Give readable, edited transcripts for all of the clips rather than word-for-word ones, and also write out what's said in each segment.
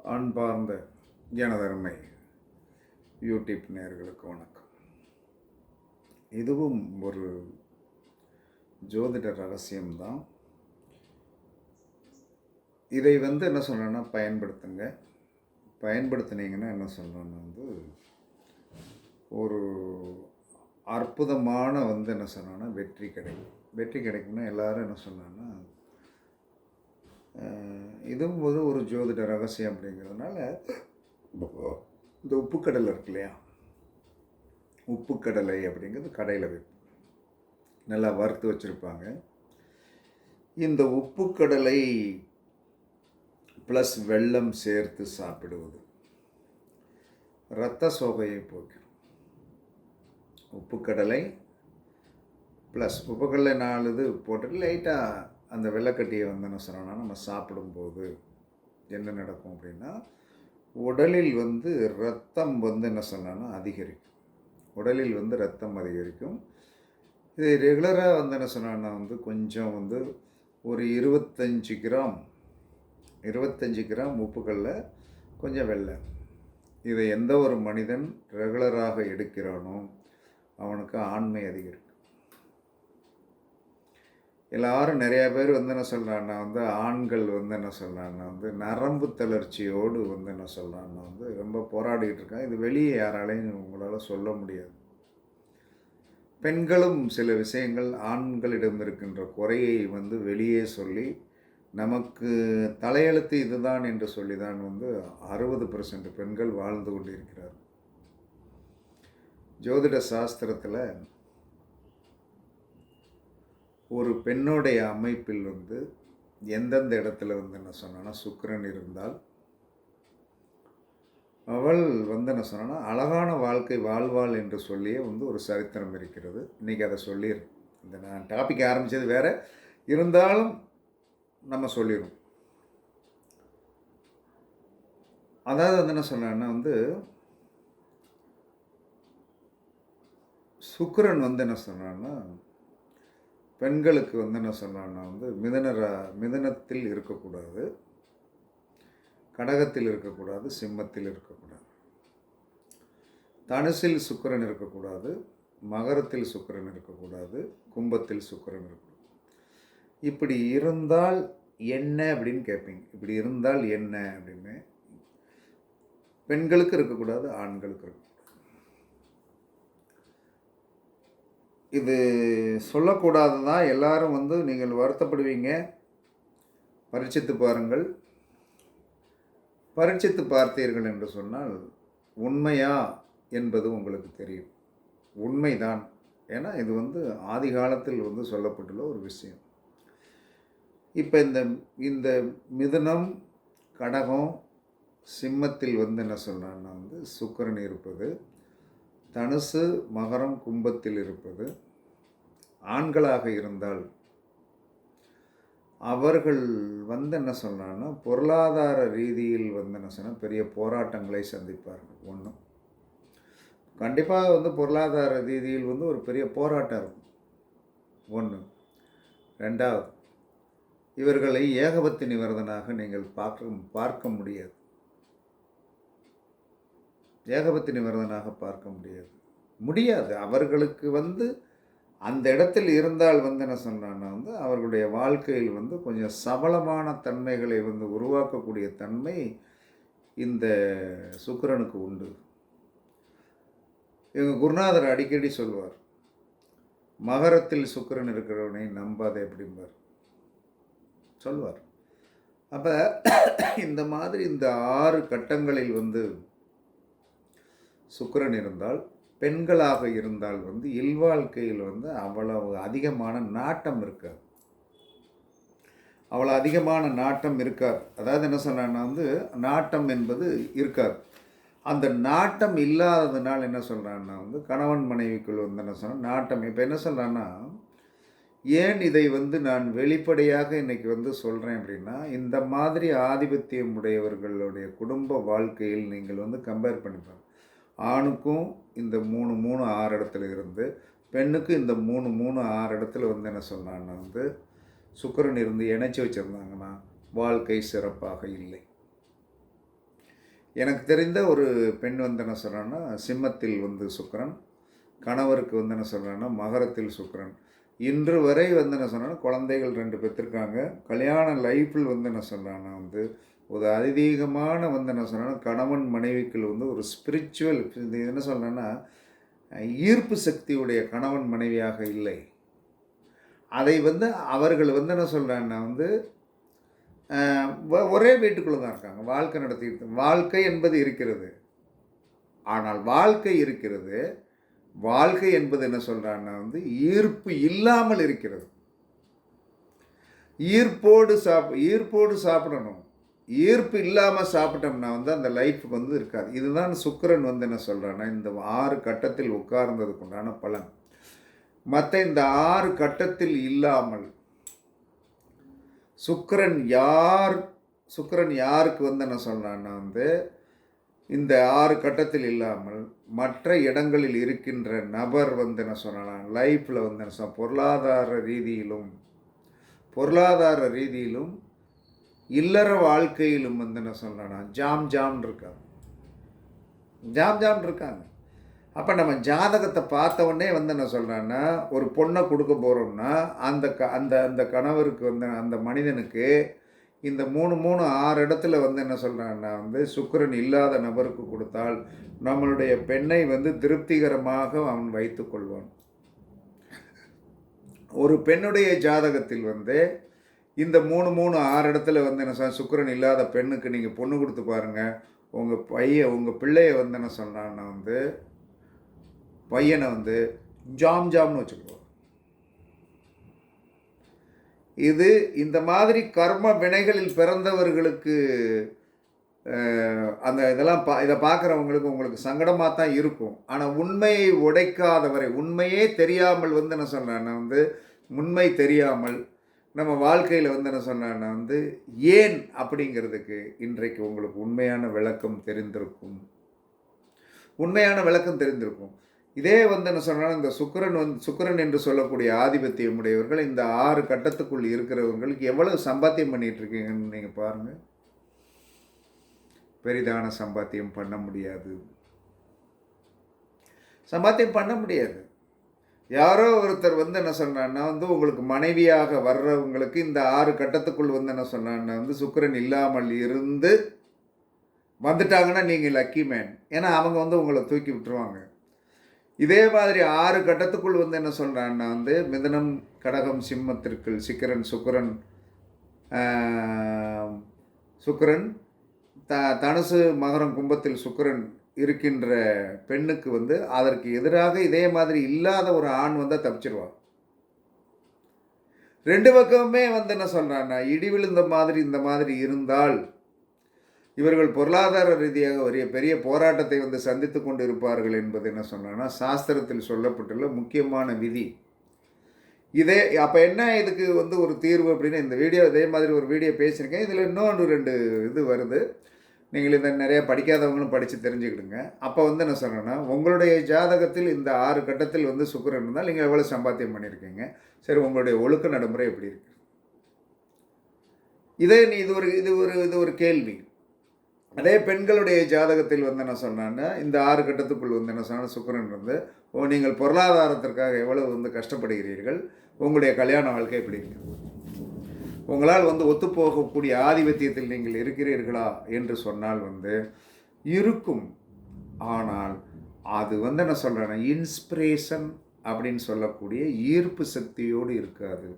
அன்பார்ந்த எனதருமை யூடியூப் நேயர்களுக்கு வணக்கம். இதுவும் ஒரு ஜோதிட ரகசியம்தான். இதை என்ன சொல்கிறேன்னா பயன்படுத்துங்க. பயன்படுத்தினீங்கன்னா என்ன சொல்கிறேன்னா ஒரு அற்புதமான என்ன சொன்னோன்னா வெற்றி கிடைக்கும். வெற்றி கிடைக்கும்னா எல்லோரும் என்ன சொன்னான்னா இதுவும் ஒரு ஜோதிட ரகசியம் அப்படிங்கிறதுனால இந்த உப்புக்கடலை இருக்கு இல்லையா, உப்புக்கடலை அப்படிங்கிறது கடையில் வைப்போம், நல்லா வறுத்து வச்சுருப்பாங்க. இந்த உப்புக்கடலை ப்ளஸ் வெல்லம் சேர்த்து சாப்பிடுவது இரத்த சோகையை போக்கும். உப்புக்கடலை ப்ளஸ் உப்புக்கடலை 4 இது போட்டு லைட்டாக அந்த வெள்ளைக்கட்டியை என்ன சொன்னோன்னா நம்ம சாப்பிடும்போது என்ன நடக்கும் அப்படின்னா உடலில் ரத்தம் என்ன சொன்னோன்னா அதிகரிக்கும். உடலில் ரத்தம் அதிகரிக்கும். இது ரெகுலராக என்ன சொன்னோன்னா கொஞ்சம் ஒரு 25 கிராம் உப்புக்கல்ல கொஞ்சம் வெள்ளை, இதை எந்த ஒரு மனிதன் ரெகுலராக எடுக்கிறானோ அவனுக்கு ஆண்மை அதிகரிக்கும். எல்லாரும் நிறையா பேர் என்ன சொல்கிறான்னா ஆண்கள் என்ன சொல்கிறான்னா நரம்பு தளர்ச்சியோடு என்ன சொல்கிறான்னா ரொம்ப போராடிக்கிட்டு இருக்காங்க. இது வெளியே யாராலையும் உங்களால் சொல்ல முடியாது. பெண்களும் சில விஷயங்கள் ஆண்களிடம் இருக்கின்ற குறையை வெளியே சொல்லி நமக்கு தலையெழுத்து இதுதான் என்று சொல்லி தான் 60% பெண்கள் வாழ்ந்து கொண்டு இருக்கிறார். ஜோதிட சாஸ்திரத்தில் ஒரு பெண்ணுடைய அமைப்பில் எந்தெந்த இடத்துல என்ன சொன்னா சுக்கிரன் இருந்தால் அவள் என்ன சொன்னா அழகான வாழ்க்கை வாழ்வாள் என்று சொல்லியே ஒரு சரித்திரம் இருக்கிறது. இன்றைக்கி அதை சொல்லிடுறேன். இந்த நான் டாபிக் ஆரம்பித்தது வேறு, இருந்தாலும் நம்ம சொல்லிடுவோம். அதாவது என்ன சொன்னா சுக்கிரன் என்ன சொன்னான்னா பெண்களுக்கு என்ன சொன்னான்னா மிதனத்தில் இருக்கக்கூடாது, கடகத்தில் இருக்கக்கூடாது, சிம்மத்தில் இருக்கக்கூடாது, தனுசில் சுக்கிரன் இருக்கக்கூடாது, மகரத்தில் சுக்கிரன் இருக்கக்கூடாது, கும்பத்தில் சுக்கிரன் இருக்கக்கூடாது. இப்படி இருந்தால் என்ன அப்படின்னு கேட்பீங்க. இப்படி இருந்தால் என்ன அப்படின்னு பெண்களுக்கு இருக்கக்கூடாது, ஆண்களுக்கு இருக்கக்கூடாது. இது சொல்லக்கூடாது தான். எல்லாரும் நீங்கள் வருத்தப்படுவீங்க. பரீட்சித்து பாருங்கள். பரீட்சித்து பார்த்தீர்கள் என்று சொன்னால் உண்மையா என்பது உங்களுக்கு தெரியும். உண்மைதான். ஏன்னா இது ஆதி காலத்தில் சொல்லப்பட்டுள்ள ஒரு விஷயம். இப்போ இந்த மிதுனம், கடகம், சிம்மத்தில் என்ன சொன்னான்னா சுக்கிரன் இருப்பது, தனுசு, மகரம், கும்பத்தில் இருப்பது ஆண்களாக இருந்தால் அவர்கள் என்ன சொன்னான்னா பொருளாதார ரீதியில் என்ன சொன்னால் பெரிய போராட்டங்களை சந்திப்பார்கள். ஒன்று கண்டிப்பாக பொருளாதார ரீதியில் ஒரு பெரிய போராட்டம் இருக்கும். ஒன்று. ரெண்டாவது, இவர்களை ஏகபத்தி நிவர்தனாக நீங்கள் பார்க்க முடியாது. ஏகபத்தி நிவர்தனாக பார்க்க முடியாது. அவர்களுக்கு அந்த இடத்தில் இருந்தால் என்ன சொன்னான்னா அவர்களுடைய வாழ்க்கையில் கொஞ்சம் சபலமான தன்மைகளை உருவாக்கக்கூடிய தன்மை இந்த சுக்கிரனுக்கு உண்டு. எங்கள் குருநாதர் அடிக்கடி சொல்வார், மகரத்தில் சுக்கிரன் இருக்கிறவனை நம்பாதே அப்படிம்பார் சொல்வார். அப்போ இந்த மாதிரி இந்த 6 கட்டங்களில் சுக்கிரன் இருந்தால், பெண்களாக இருந்தால் இல்வாழ்க்கையில் அவ்வளவு அதிகமான நாட்டம் இருக்காது. அவ்வளோ அதிகமான நாட்டம் இருக்காது. அதாவது என்ன சொன்னான்னா நாட்டம் என்பது இருக்காது. அந்த நாட்டம் இல்லாததுனால் என்ன சொல்கிறான்னா கணவன் மனைவிக்குள் என்ன சொன்னால் நாட்டம். இப்போ என்ன சொல்கிறான்னா, ஏன் இதை நான் வெளிப்படையாக இன்றைக்கி சொல்கிறேன் அப்படின்னா, இந்த மாதிரி ஆதிபத்தியம் உடையவர்களுடைய குடும்ப வாழ்க்கையில் நீங்கள் கம்பேர் பண்ணிப்பாங்க. ஆணுக்கும் இந்த 3 6 இடத்துல இருந்து, பெண்ணுக்கு இந்த 3 6 இடத்துல என்ன சொன்னான்னா சுக்கிரன் இருந்து இணைச்சி வச்சுருந்தாங்கன்னா வாழ்க்கை சிறப்பாக இல்லை. எனக்கு தெரிந்த ஒரு பெண் வந்து என்ன சொல்கிறான்னா சிம்மத்தில் வந்து சுக்கிரன், கணவருக்கு வந்து என்ன சொல்கிறான்னா மகரத்தில் சுக்கிரன். இன்று வரை வந்து என்ன சொன்னா குழந்தைகள் 2 பெற்றிருக்காங்க. கல்யாண லைஃப்பில் வந்து என்ன சொல்கிறான்னா வந்து ஒரு அதிதீகமான வந்து என்ன சொன்னா கணவன் மனைவிக்குள் வந்து ஒரு ஸ்பிரிச்சுவல் இது என்ன சொல்கிறேன்னா ஈர்ப்பு சக்தியுடைய கணவன் மனைவியாக இல்லை. அதை வந்து அவர்கள் வந்து என்ன சொல்கிறாங்கன்னா வந்து ஒரே வீட்டுக்குள்ளே தான் இருக்காங்க. வாழ்க்கை நடத்திட்டு வாழ்க்கை என்பது இருக்கிறது. ஆனால் வாழ்க்கை இருக்கிறது. வாழ்க்கை என்பது என்ன சொல்கிறான்னா வந்து ஈர்ப்பு இல்லாமல் இருக்கிறது. ஈர்ப்போடு சாப்பிடணும். ஈர்ப்பு இல்லாமல் சாப்பிட்டோம்னா வந்து அந்த லைஃபுக்கு வந்து இருக்காது. இதுதான் சுக்கிரன் வந்து என்ன சொல்கிறான்னா இந்த 6 கட்டத்தில் உட்கார்ந்ததுக்கு உண்டான பலன். மற்ற இந்த 6 கட்டத்தில் இல்லாமல் சுக்கிரன் யாருக்கு வந்து என்ன சொல்கிறான்னா வந்து இந்த 6 கட்டத்தில் இல்லாமல் மற்ற இடங்களில் இருக்கின்ற நபர் வந்து என்ன சொல்லலாம் லைஃப்பில் வந்து என்ன சொல்ல பொருளாதார ரீதியிலும் இல்லற வாழ்க்கையிலும் வந்து என்ன சொல்லலாம் ஜாம் இருக்காங்க. அப்போ நம்ம ஜாதகத்தை பார்த்த உடனே வந்து என்ன சொல்கிறான்னா ஒரு பொண்ணை கொடுக்க போகிறோம்னா அந்த கணவருக்கு வந்து அந்த மனிதனுக்கு இந்த 6 இடத்துல வந்து என்ன சொல்கிறாங்கன்னா வந்து சுக்கிரன் இல்லாத நபருக்கு கொடுத்தால் நம்மளுடைய பெண்ணை வந்து திருப்திகரமாக அவன் வைத்து கொள்வான். ஒரு பெண்ணுடைய ஜாதகத்தில் வந்து இந்த 6 இடத்துல வந்து என்ன சொல்ல சுக்கிரன் இல்லாத பெண்ணுக்கு நீங்கள் பொண்ணு கொடுத்து பாருங்கள். உங்கள் பிள்ளையை வந்து என்ன சொல்கிறான்னா வந்து பையனை வந்து ஜாம்னு வச்சுக்குவோம். இது இந்த மாதிரி கர்ம வினைகளில் பிறந்தவர்களுக்கு அந்த இதை பார்க்குறவங்களுக்கு உங்களுக்கு சங்கடமாக தான் இருக்கும். ஆனால் உண்மையை உடைக்காதவரை உண்மையே தெரியாமல் வந்து என்ன சொல்கிறேன்னா வந்து உண்மை தெரியாமல் நம்ம வாழ்க்கையில் வந்து என்ன சொன்னான்னா வந்து ஏன் அப்படிங்கிறதுக்கு இன்றைக்கு உங்களுக்கு உண்மையான விளக்கம் தெரிந்திருக்கும். இதே வந்து என்ன சொன்னால் இந்த சுக்கிரன் என்று சொல்லக்கூடிய ஆதிபத்தியம் உடையவர்கள் இந்த 6 கட்டத்துக்குள் இருக்கிறவங்களுக்கு எவ்வளவு சம்பாத்தியம் பண்ணிகிட்டு இருக்கீங்கன்னு நீங்கள் பாருங்கள். பெரிதான சம்பாத்தியம் பண்ண முடியாது. யாரோ ஒருத்தர் வந்து என்ன சொன்னான்னா வந்து உங்களுக்கு மனைவியாக வர்றவங்களுக்கு இந்த 6 கட்டத்துக்குள் வந்து என்ன சொன்னான்னா வந்து சுக்கிரன் இல்லாமல் இருந்து வந்துட்டாங்கன்னா நீங்கள் லக்கி மேன். ஏன்னா அவங்க வந்து உங்களை தூக்கி விட்டுருவாங்க. இதே மாதிரி 6 கட்டத்துக்குள் வந்து என்ன சொல்கிறான்னா வந்து மிதுனம், கடகம், சிம்மத்திற்குள் சுக்கிரன் தனுசு, மகரம், கும்பத்தில் சுக்கிரன் இருக்கின்ற பெண்ணுக்கு வந்து அதற்கு எதிராக இதே மாதிரி இல்லாத ஒரு ஆண் வந்தால் தப்பிச்சிருவான். 2 பக்கமுமே வந்து என்ன சொல்கிறான்னா இடி விழுந்த மாதிரி இந்த மாதிரி இருந்தால் இவர்கள் பொருளாதார ரீதியாக ஒரு பெரிய போராட்டத்தை வந்து சந்தித்து கொண்டு இருப்பார்கள் என்பது என்ன சொன்னான்னா சாஸ்திரத்தில் சொல்லப்பட்டுள்ள முக்கியமான விதி. அப்போ என்ன இதுக்கு வந்து ஒரு தீர்வு அப்படின்னு இந்த வீடியோ இதே மாதிரி ஒரு வீடியோ பேசியிருக்கேன். இதில் இன்னொன்று 2 இது வருது. நீங்கள் இதை நிறையா படிக்காதவங்களும் படித்து தெரிஞ்சுக்கிடுங்க. அப்போ வந்து என்ன சொன்னேன்னா உங்களுடைய ஜாதகத்தில் இந்த 6 கட்டத்தில் வந்து சுக்கிரன் இருந்தால் நீங்கள் எவ்வளோ சம்பாத்தியம் பண்ணியிருக்கீங்க, சரி உங்களுடைய ஒழுக்க நடைமுறை எப்படி இருக்குது, இது ஒரு கேள்வி. அதே பெண்களுடைய ஜாதகத்தில் வந்து என்ன சொன்னான்னா இந்த 6 கட்டத்துக்குள் வந்து என்ன சொன்னால் சுக்கிரன் வந்து நீங்கள் பொருளாதாரத்திற்காக எவ்வளவு வந்து கஷ்டப்படுகிறீர்கள், உங்களுடைய கல்யாண வாழ்க்கை எப்படி இருக்குது, உங்களால் வந்து ஒத்துப்போகக்கூடிய ஆதிபத்தியத்தில் நீங்கள் இருக்கிறீர்களா என்று சொன்னால் வந்து இருக்கும். ஆனால் அது வந்து என்ன சொல்கிறேன்னா இன்ஸ்பிரேஷன் அப்படின்னு சொல்லக்கூடிய ஈர்ப்பு சக்தியோடு இருக்காது.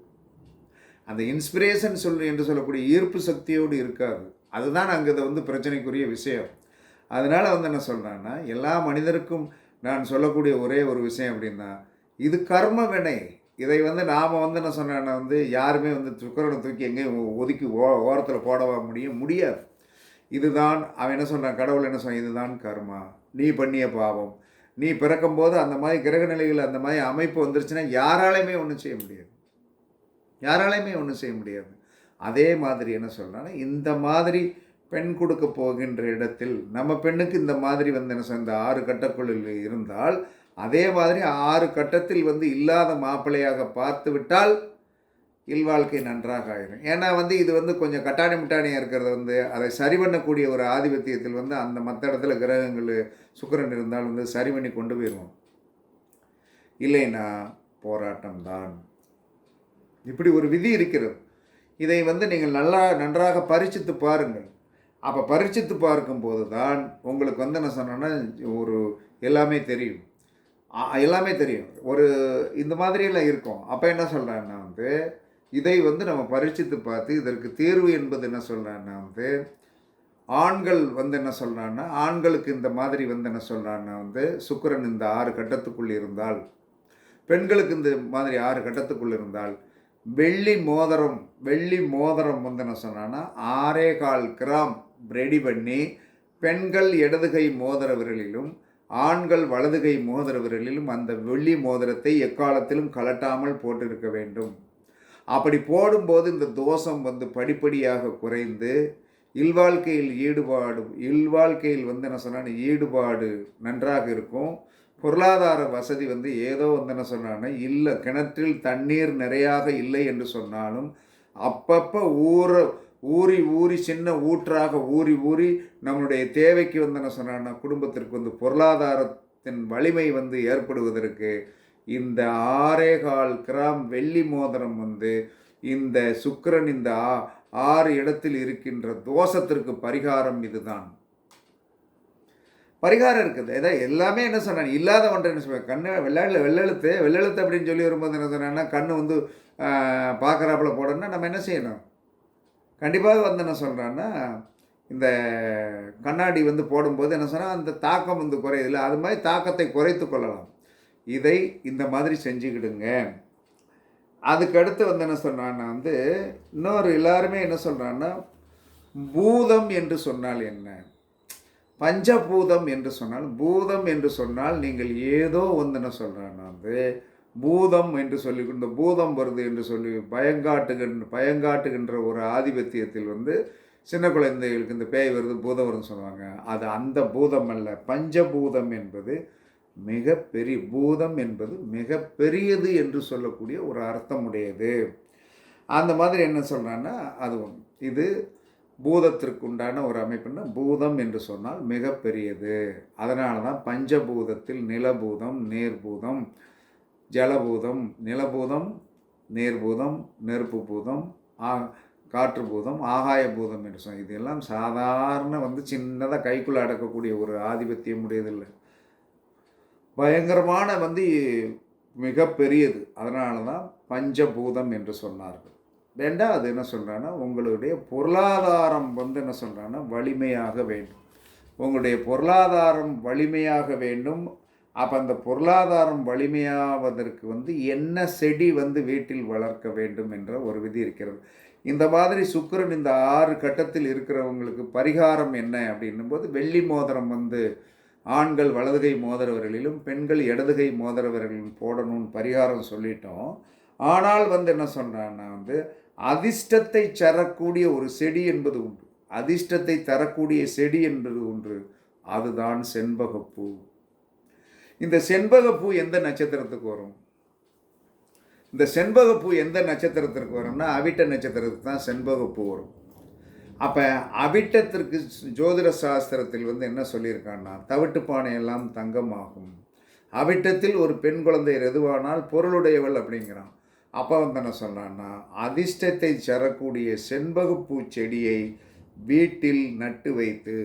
அந்த இன்ஸ்பிரேஷன் என்று சொல்லக்கூடிய ஈர்ப்பு சக்தியோடு இருக்காது. அதுதான் அங்கே இதை வந்து பிரச்சனைக்குரிய விஷயம். அதனால் வந்து என்ன சொல்கிறேன்னா எல்லா மனிதருக்கும் நான் சொல்லக்கூடிய ஒரே ஒரு விஷயம் அப்படின்னா இது கர்ம வினை. இதை வந்து நாம் வந்து என்ன சொன்னேன்னா வந்து யாருமே வந்து சுக்கிரனை தூக்கி எங்கேயும் ஒதுக்கி ஓரத்தில் போடவா முடியாது. இதுதான் அவன் என்ன சொல்கிறான், கடவுள் என்ன சொல்கிறான், இதுதான் கர்மா, நீ பண்ணிய பாவம். நீ பிறக்கும்போது அந்த மாதிரி கிரக நிலைகள் அந்த மாதிரி அமைப்பு வந்துருச்சுன்னா யாராலையுமே ஒன்றும் செய்ய முடியாது. அதே மாதிரி என்ன சொல்கிறான்னா இந்த மாதிரி பெண் கொடுக்க போகின்ற இடத்தில் நம்ம பெண்ணுக்கு இந்த மாதிரி வந்து என்ன இந்த 6 கட்டக்குள்ளில் இருந்தால் அதே மாதிரி 6 கட்டத்தில் வந்து இல்லாத மாப்பிள்ளையாக பார்த்து விட்டால் இல்வாழ்க்கை நன்றாக ஆயிரும். ஏன்னா வந்து இது வந்து கொஞ்சம் கட்டாணி முட்டாணியாக இருக்கிறது வந்து அதை சரி பண்ணக்கூடிய ஒரு ஆதிபத்தியத்தில் வந்து அந்த மற்ற இடத்துல கிரகங்கள் சுக்கிரன் இருந்தால் வந்து சரி பண்ணி கொண்டு போயிடுவோம். இல்லைன்னா போராட்டம் தான். இப்படி ஒரு விதி இருக்கிறது. இதை வந்து நீங்கள் நன்றாக பரீட்சித்து பாருங்கள். அப்போ பரீட்சித்து பார்க்கும்போது தான் உங்களுக்கு வந்து என்ன சொன்னேன்னா ஒரு எல்லாமே தெரியும். எல்லாமே தெரியும். ஒரு இந்த மாதிரியெல்லாம் இருக்கும். அப்போ என்ன சொல்கிறேன்னா வந்து இதை வந்து நம்ம பரீட்சித்து பார்த்து இதற்கு தீர்வு என்பது என்ன சொல்கிறேன்னா வந்து ஆண்கள் வந்து என்ன சொல்கிறான்னா ஆண்களுக்கு இந்த மாதிரி வந்து என்ன சொல்கிறான்னா வந்து சுக்கிரன் இந்த 6 கட்டத்துக்குள் இருந்தால், பெண்களுக்கு இந்த மாதிரி 6 கட்டத்துக்குள் இருந்தால் வெள்ளி மோதிரம் வந்து என்ன சொன்னான்னா 6.25 கிராம் ரெடி பண்ணி பெண்கள் இடது கை மோதிர விரலிலும் ஆண்கள் வலது கை மோதிர விரலிலும் அந்த வெள்ளி மோதிரத்தை எக்காலத்திலும் கலட்டாமல் போட்டிருக்க வேண்டும். அப்படி போடும்போது இந்த தோஷம் வந்து படிப்படியாக குறைந்து இல்வாழ்க்கையில் வந்து என்ன சொன்னால் ஈடுபாடு நன்றாக இருக்கும். பொருளாதார வசதி வந்து ஏதோ வந்து என்ன சொன்னான்னா இல்லை, கிணற்றில் தண்ணீர் நிறையாக இல்லை என்று சொன்னாலும் அப்பப்போ ஊறி சின்ன ஊற்றாக ஊறி நம்மளுடைய தேவைக்கு வந்து என்ன சொன்னான்னா குடும்பத்திற்கு வந்து பொருளாதாரத்தின் வலிமை வந்து ஏற்படுவதற்கு இந்த 6.25 கிராம் வெள்ளி மோதிரம் வந்து இந்த சுக்கிரன் இந்த 6 இடத்தில் இருக்கின்ற தோஷத்திற்கு பரிகாரம் இதுதான். பரிகாரம் இருக்குது. ஏதாவது எல்லாமே என்ன சொன்னாங்க இல்லாத ஒன்றை என்ன சொல்லுவாங்க கண்ணு வெள்ளெழுத்து அப்படின்னு சொல்லி வரும்போது என்ன சொன்னாங்கன்னா கண்ணு வந்து பார்க்குறாப்புல போடணும்னா நம்ம என்ன செய்யணும்? கண்டிப்பாக வந்து என்ன சொல்கிறான்னா இந்த கண்ணாடி வந்து போடும்போது என்ன சொன்னால் அந்த தாக்கம் வந்து குறையுதில்லை, அது மாதிரி தாக்கத்தை குறைத்து கொள்ளலாம். இதை இந்த மாதிரி செஞ்சுக்கிடுங்க. அதுக்கடுத்து வந்து என்ன சொன்னான்னா வந்து இன்னொரு எல்லாருமே என்ன சொல்கிறான்னா பூதம் என்று சொன்னால் என்ன, பஞ்சபூதம் என்று சொன்னால் பூதம் என்று சொன்னால் நீங்கள் ஏதோ வந்து என்ன சொல்கிறான்னா வந்து பூதம் என்று சொல்லி இந்த பூதம் வருது என்று சொல்லி பயங்காட்டுகின்ற ஒரு ஆதிபத்தியத்தில் வந்து சின்ன குழந்தைகளுக்கு இந்த பேய் வருது பூதம் வருதுன்னு சொல்லுவாங்க. அது அந்த பூதம் அல்ல. பஞ்சபூதம் என்பது மிகப்பெரிய பூதம் என்பது மிகப்பெரியது என்று சொல்லக்கூடிய ஒரு அர்த்தமுடையது. அந்த மாதிரி என்ன சொல்கிறான்னா அது ஒன்று. இது பூதத்திற்கு உண்டான ஒரு அமைப்புன்னா பூதம் என்று சொன்னால் மிகப்பெரியது. அதனால தான் பஞ்சபூதத்தில் நிலபூதம், நேர்பூதம், ஜலபூதம், நிலபூதம், நேர்பூதம், நெருப்பு பூதம், காற்று பூதம், ஆகாய பூதம் என்று சொன்னால் இதெல்லாம் சாதாரண வந்து சின்னதாக கைக்குள்ளே அடக்கக்கூடிய ஒரு ஆதிபத்தியம் உடையதில்லை, பயங்கரமான வந்து மிகப்பெரியது. அதனால தான் பஞ்சபூதம் என்று சொன்னார்கள். ரெண்டாவது என்ன சொல்கிறான்னா உங்களுடைய பொருளாதாரம் வந்து என்ன சொல்கிறான்னா வலிமையாக வேண்டும். உங்களுடைய பொருளாதாரம் வலிமையாக வேண்டும். அப்போ அந்த பொருளாதாரம் வலிமையாவதற்கு வந்து என்ன செடி வந்து வீட்டில் வளர்க்க வேண்டும் என்ற ஒரு விதி இருக்கிறது. இந்த மாதிரி சுக்கிரன் இந்த 6 கட்டத்தில் இருக்கிறவங்களுக்கு பரிகாரம் என்ன அப்படின்னும்போது வெள்ளி மோதிரம் வந்து ஆண்கள் வலதுகை மோதிரவர்களிலும் பெண்கள் இடதுகை மோதிரவர்களிலும் போடணும்னு பரிகாரம் சொல்லிட்டோம். ஆனால் வந்து என்ன சொல்கிறான்னா வந்து அதிர்ஷ்டத்தை தரக்கூடிய ஒரு செடி என்பது உண்டு. அதிர்ஷ்டத்தை தரக்கூடிய செடி என்பது ஒன்று, அதுதான் செண்பகப்பூ. இந்த செண்பகப்பூ எந்த நட்சத்திரத்துக்கு வரும்? இந்த செண்பகப்பூ எந்த நட்சத்திரத்திற்கு வரும்னா அவிட்ட நட்சத்திரத்துக்கு தான் செண்பகப்பூ வரும். அப்போ அவிட்டத்திற்கு ஜோதிட சாஸ்திரத்தில் வந்து என்ன சொல்லியிருக்கான்னா தவிட்டு பானையெல்லாம் தங்கமாகும், அவிட்டத்தில் ஒரு பெண் குழந்தை எதுவானால் பொருளுடையவள் அப்படிங்கிறான். அப்போ வந்து என்ன சொன்னான்னா அதிர்ஷ்டத்தை தரக்கூடிய செண்பகப்பூ செடியை வீட்டில் நட்டு வைத்து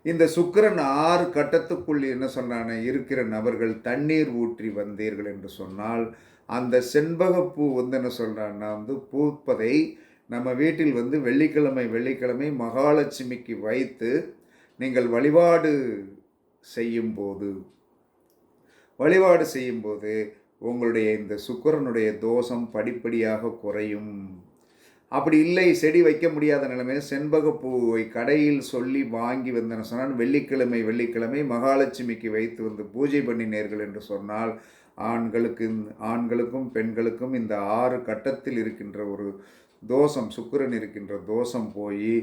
இந்த சுக்கிரன் 6 கட்டத்துக்குள் என்ன சொன்னான இருக்கிற நபர்கள் தண்ணீர் ஊற்றி வந்தீர்கள் என்று சொன்னால் அந்த செண்பகப்பூ வந்து என்ன சொல்கிறான்னா வந்து பூப்பதை நம்ம வீட்டில் வந்து வெள்ளிக்கிழமை மகாலட்சுமிக்கு வைத்து நீங்கள் வழிபாடு செய்யும்போது உங்களுடைய இந்த சுக்கிரனுடைய தோஷம் படிப்படியாக குறையும். அப்படி இல்லை செடி வைக்க முடியாத நிலைமையில் செண்பகப்பூவை கடையில் சொல்லி வாங்கி வந்தேன்னு சொன்னால் வெள்ளிக்கிழமை மகாலட்சுமிக்கு வைத்து வந்து பூஜை பண்ணினீர்கள் என்று சொன்னால் ஆண்களுக்கும் பெண்களுக்கும் இந்த 6 கட்டத்தில் இருக்கின்ற ஒரு தோஷம், சுக்கிரன் இருக்கின்ற தோஷம் போய்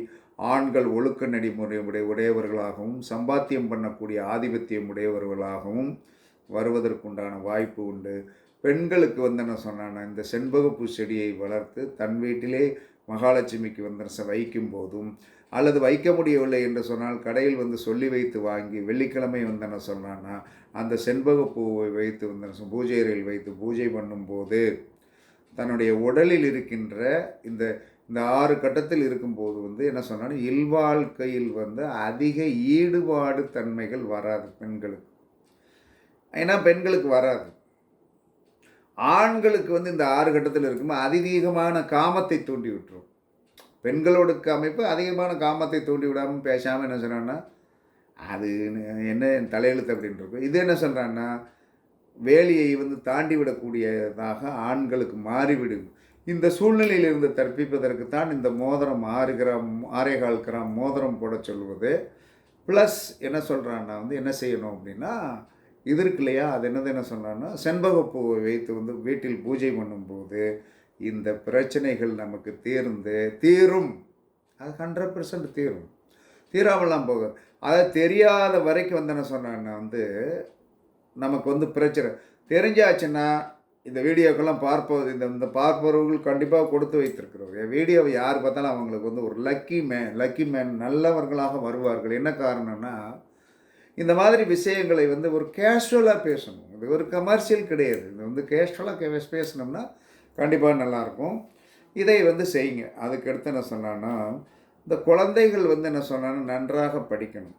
ஆண்கள் ஒழுக்க நடைமுறை உடையவர்களாகவும் சம்பாத்தியம் பண்ணக்கூடிய ஆதிபத்தியம் உடையவர்களாகவும் வருவதற்குண்டான வாய்ப்பு உண்டு. பெண்களுக்கு வந்து என்ன சொன்னான்னா இந்த செண்பகப்பூ செடியை வளர்த்து தன் வீட்டிலே மகாலட்சுமிக்கு வந்து வைக்கும் போதும், அல்லது வைக்க முடியவில்லை என்று சொன்னால் கடையில் வந்து சொல்லி வைத்து வாங்கி வெள்ளிக்கிழமை வந்து என்ன சொன்னான்னா அந்த செண்பகப்பூவை வைத்து வந்து பூஜை அறையில் வைத்து பூஜை பண்ணும்போது தன்னுடைய உடலில் இருக்கின்ற இந்த இந்த 6 கட்டத்தில் இருக்கும்போது வந்து என்ன சொன்னாலும் இல்வாழ்க்கையில் வந்து அதிக ஈடுபாடு தன்மைகள் வராது பெண்களுக்கு. ஏன்னா பெண்களுக்கு வராது. ஆண்களுக்கு வந்து இந்த 6 கட்டத்தில் இருக்கும்போது அதிதீகமான காமத்தை தூண்டி விட்டுரும். பெண்களோட அமைப்பு அதிகமான காமத்தை தூண்டி விடாமல் பேசாமல் என்ன சொன்னான்னா அது என்ன தலையெழுத்து அப்படின்னு இருக்கும். இது என்ன சொல்கிறான்னா வேலியை வந்து தாண்டி விடக்கூடியதாக ஆண்களுக்கு மாறிவிடும். இந்த சூழ்நிலையிலிருந்து தப்பிப்பதற்கு தான் இந்த மோதிரம் 6 கிராம் 6.25 கிராம் மோதிரம் போட சொல்வது. ப்ளஸ் என்ன சொல்கிறான்னா வந்து என்ன செய்யணும் அப்படின்னா இது இருக்கு இல்லையா, அது என்ன சொல்கிறான்னா செண்பகப்பூவை வைத்து வந்து வீட்டில் பூஜை பண்ணும்போது இந்த பிரச்சனைகள் நமக்கு தீரும். அது 100% தீரும். தீராமலாம் போகும். அதை தெரியாத வரைக்கும் வந்து என்ன சொன்னான்னா வந்து நமக்கு வந்து பிரச்சனை தெரிஞ்சாச்சுன்னா இந்த வீடியோக்கெல்லாம் இந்த பார்ப்பவர்கள் கண்டிப்பாக கொடுத்து வைத்திருக்கிறோம். வீடியோவை யார் பார்த்தாலும் அவங்களுக்கு வந்து ஒரு லக்கி மேன் நல்லவர்களாக வருவார்கள். என்ன காரணம்னா இந்த மாதிரி விஷயங்களை வந்து ஒரு கேஷுவலாக பேசணும். இது ஒரு கமர்ஷியல் கிடையாது. இது வந்து கேஷுவலாக பேசணும்னா கண்டிப்பாக நல்லாயிருக்கும். இதை வந்து செய்யுங்க. அதுக்கடுத்து என்ன சொன்னான்னா இந்த குழந்தைகள் வந்து என்ன சொன்னான்னா நன்றாக படிக்கணும்.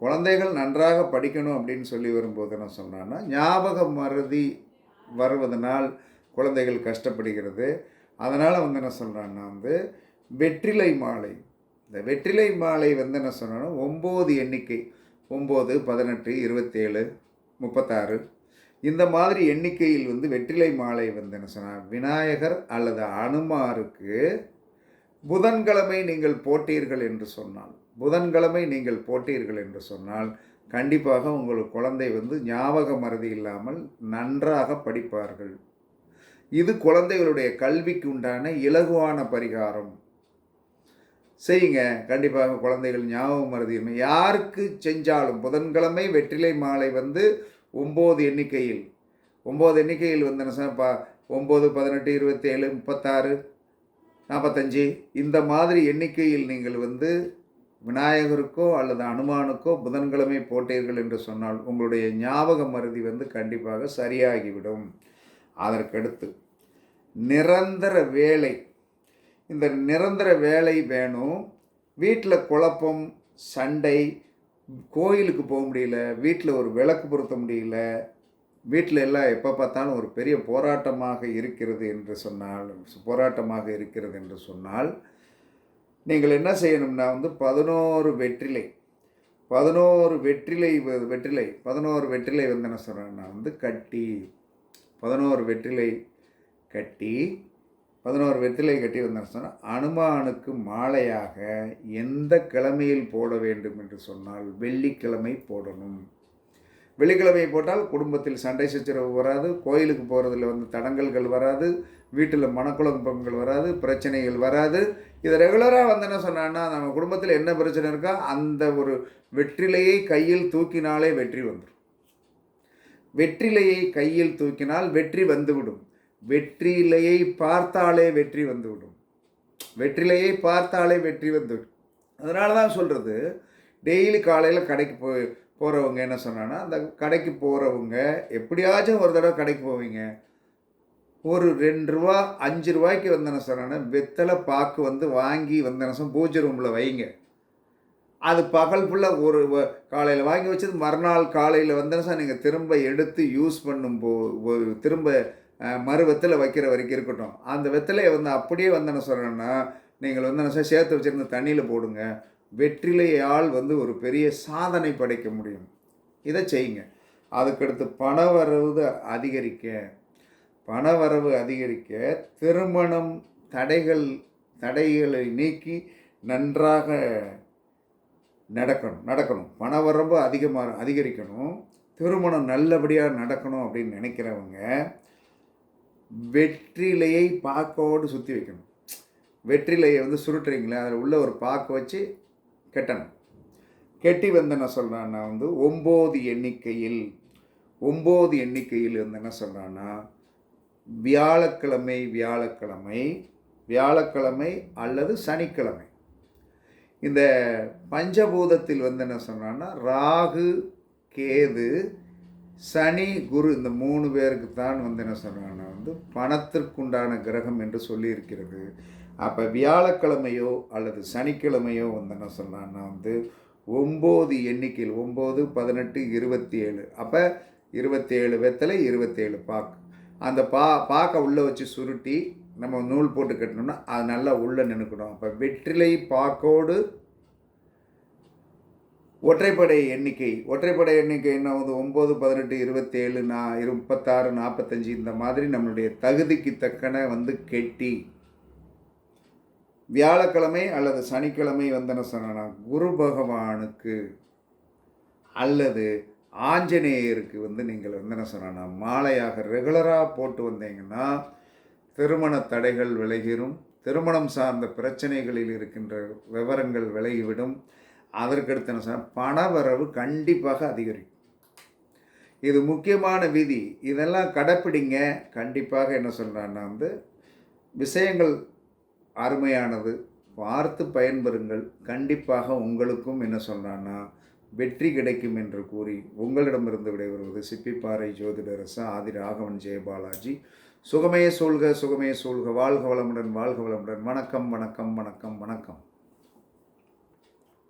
குழந்தைகள் நன்றாக படிக்கணும் அப்படின்னு சொல்லி வரும்போது என்ன சொன்னான்னா ஞாபக மறதி வருவதனால் குழந்தைகள் கஷ்டப்படுகிறது. அதனால் வந்து என்ன சொல்கிறான்னா வந்து வெற்றிலை மாலை, இந்த வெற்றிலை மாலை வந்து என்ன சொன்னான்னா 9 எண்ணிக்கை 9, 18, 27, 36 இந்த மாதிரி எண்ணிக்கையில் வந்து வெற்றிலை மாலை வந்து என்ன சொன்னால் விநாயகர் அல்லது அனுமாருக்கு புதன்கிழமை நீங்கள் போட்டீர்கள் என்று சொன்னால் கண்டிப்பாக உங்கள் குழந்தை வந்து ஞாபக மறதி இல்லாமல் நன்றாக படிப்பார்கள். இது குழந்தைகளுடைய கல்விக்கு உண்டான இலகுவான பரிகாரம். செய்யுங்க. கண்டிப்பாக குழந்தைகள் ஞாபக மறதி யாருக்கு செஞ்சாலும் புதன்கிழமை வெற்றிலை மாலை வந்து 9 எண்ணிக்கையில் வந்து என்ன சொன்ன 9, 18, 27, 36, 45 இந்த மாதிரி எண்ணிக்கையில் நீங்கள் வந்து விநாயகருக்கோ அல்லது அனுமானுக்கோ புதன்கிழமை போட்டீர்கள் என்று சொன்னால் உங்களுடைய ஞாபக மறதி வந்து கண்டிப்பாக சரியாகிவிடும். அதற்கடுத்து நிரந்தர வேலை, இந்த நிரந்தர வேலை வேணும். வீட்டில் குழப்பம், சண்டை, கோயிலுக்கு போக முடியல, வீட்டில் ஒரு விளக்கு பொருத்த முடியல, வீட்டில் எல்லாம் எப்போ பார்த்தாலும் ஒரு பெரிய போராட்டமாக இருக்கிறது என்று சொன்னால் நீங்கள் என்ன செய்யணும்னா வந்து 11 வெற்றிலை வந்து என்ன சொல்கிறேன்னா வந்து 11 வெற்றிலை கட்டி வந்து சொன்னால் அனுமானுக்கு மாலையாக எந்த கிழமையில் போட வேண்டும் என்று சொன்னால் வெள்ளிக்கிழமை போடணும். வெள்ளிக்கிழமை போட்டால் குடும்பத்தில் சண்டை சச்சரவு வராது, கோயிலுக்கு போகிறதுல வந்து தடங்கல்கள் வராது, வீட்டில் மனக்குழப்பங்கள் வராது, பிரச்சனைகள் வராது. இதை ரெகுலராக வந்து என்ன சொன்னான்னா நம்ம குடும்பத்தில் என்ன பிரச்சனை இருக்கோ அந்த ஒரு வெற்றிலையை கையில் தூக்கினாலே வெற்றி வந்துடும். வெற்றிலையை கையில் தூக்கினால் வெற்றி வந்துவிடும். வெற்றிலையை பார்த்தாலே வெற்றி வந்துவிடும். அதனால தான் சொல்கிறது, டெய்லி காலையில் கடைக்கு போகிறவங்க என்ன சொன்னான்னா அந்த கடைக்கு போகிறவங்க எப்படியாச்சும் ஒரு தடவை கடைக்கு போவீங்க. ஒரு 2 ரூபா 5 ரூபாய்க்கு வந்து என்ன சொன்னான்னா வெத்தலை பாக்கு வந்து வாங்கி வந்து என்ன பூஜை ரூமில் வைங்க. அது பகல் ஃபுல்லாக ஒரு காலையில் வாங்கி வச்சது மறுநாள் காலையில் வந்து நீங்கள் திரும்ப எடுத்து யூஸ் திரும்ப மறு வெத்தலை வைக்கிற வரைக்கும் இருக்கட்டும். அந்த வெத்தலையை வந்து அப்படியே வந்து என்ன சொல்கிறேன்னா நீங்கள் வந்து என்ன சேர்த்து வச்சுருந்த தண்ணியில் போடுங்க. வெற்றிலையால் வந்து ஒரு பெரிய சாதனை படைக்க முடியும். இதை செய்யுங்க. அதுக்கடுத்து பணவரவு அதிகரிக்க திருமணம் தடைகளை நீக்கி நன்றாக நடக்கணும். பணவரவு அதிகரிக்கணும், திருமணம் நல்லபடியாக நடக்கணும் அப்படின்னு நினைக்கிறவங்க வெற்றிலையை பாக்கோடு சுற்றி வைக்கணும். வெற்றிலையை வந்து சுருட்டுறீங்களே அதில் உள்ள ஒரு பாக்கு வச்சு கெட்டி வந்து என்ன சொல்கிறான்னா வந்து 9 எண்ணிக்கையில் வந்து என்ன சொல்கிறான்னா வியாழக்கிழமை வியாழக்கிழமை வியாழக்கிழமை அல்லது சனிக்கிழமை. இந்த பஞ்சபூதத்தில் வந்து என்ன சொன்னான்னா ராகு, கேது, சனி, குரு இந்த 3 பேருக்கு தான் வந்து என்ன சொன்னாங்கன்னா வந்து பணத்திற்குண்டான கிரகம் என்று சொல்லியிருக்கிறது. அப்போ வியாழக்கிழமையோ அல்லது சனிக்கிழமையோ வந்து என்ன சொன்னான்னா வந்து 9 எண்ணிக்கையில் 9, 18, 27. அப்போ 27 வெத்தலை, 27 பாக்கு. அந்த பாக்கை உள்ளே வச்சு சுருட்டி நம்ம நூல் போட்டு கட்டினோம்னா அது நல்லா உள்ளே நின்றுக்கணும். அப்போ வெற்றிலை பாக்கோடு ஒற்றைப்படை எண்ணிக்கை என்ன வந்து 9, 18, 27, 36, 45 இந்த மாதிரி நம்மளுடைய தகுதிக்கு தக்கன வந்து கெட்டி வியாழக்கிழமை அல்லது சனிக்கிழமை வந்து என்ன சொன்னா குரு பகவானுக்கு அல்லது ஆஞ்சநேயருக்கு வந்து நீங்கள் வந்து என்ன சொன்னா மாலையாக ரெகுலராக போட்டு வந்தீங்கன்னா திருமண தடைகள் விலகிடும், திருமணம் சார்ந்த பிரச்சனைகளில் இருக்கின்ற விவரங்கள் விலகிவிடும். அதற்கடுத்து என்ன சொன்னால் பணவரவு கண்டிப்பாக அதிகரிக்கும். இது முக்கியமான விதி. இதெல்லாம் கடைப்பிடிங்க. கண்டிப்பாக என்ன சொல்கிறான்னா வந்து விஷயங்கள் அருமையானது. பார்த்து பயன்பெறுங்கள். கண்டிப்பாக உங்களுக்கும் என்ன சொல்கிறான்னா வெற்றி கிடைக்கும் என்று கூறி உங்களிடமிருந்து விடைபெறுவது சிப்பிப்பாறை ஜோதிடரச ஆதி ராகவன் ஜெயபாலாஜி. சுகமே சூழ்க, சுகமே சூழ்க. வாழ்க வளமுடன், வாழ்க வளமுடன். வணக்கம், வணக்கம், வணக்கம், வணக்கம்.